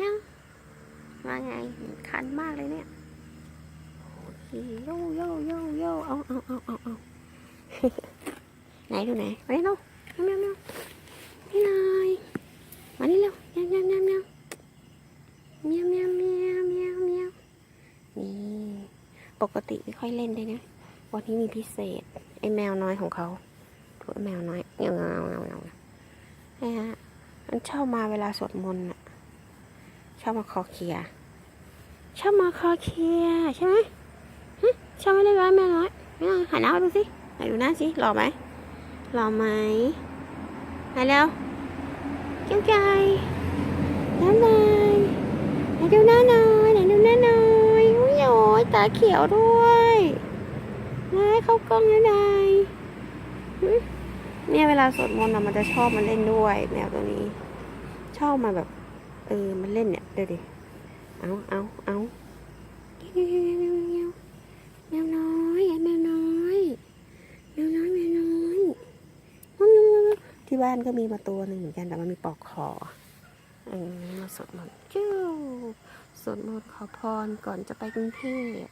ยังว่าไงคันมากเลยเนี่ยโยโยโยโยเอาไหนดูไหนไปเร็วเร็วนี่หน่อยมานี่เร็วเมียวเมียวนี่ปกติไม่ค่อยเล่นเลยนะวันนี้มีพิเศษไอ้แมวน้อยของเขาตัวแมวน้อยเงานะฮะมันชอบมาเวลาสวดมนต์อ่ะชอบมาคอเคลียใช่ไหมชอบไม่ได้ร้อยแมวน้อยหันหน้าดูสิไหนดูหน้าสิหล่อไหมไหนแล้วเจ้าไก่น้ำลายไหนดูหน้าหน่อยอุ้ยโอ้ยตาเขียวด้วยเข้ากล้องได้เนี่ยเวลาสวดมนต์มันจะชอบมาเล่นด้วยแมวตัวนี้ชอบมาแบบมันเล่นเนี่ยเดี๋ยวดิเอาแมวน้อยที่บ้านก็มีมาตัวหนึ่งเหมือนกันแต่มันมีปลอกคอมาสวดมนต์สวดมนต์ขอพรก่อนจะไปกรุงเทพ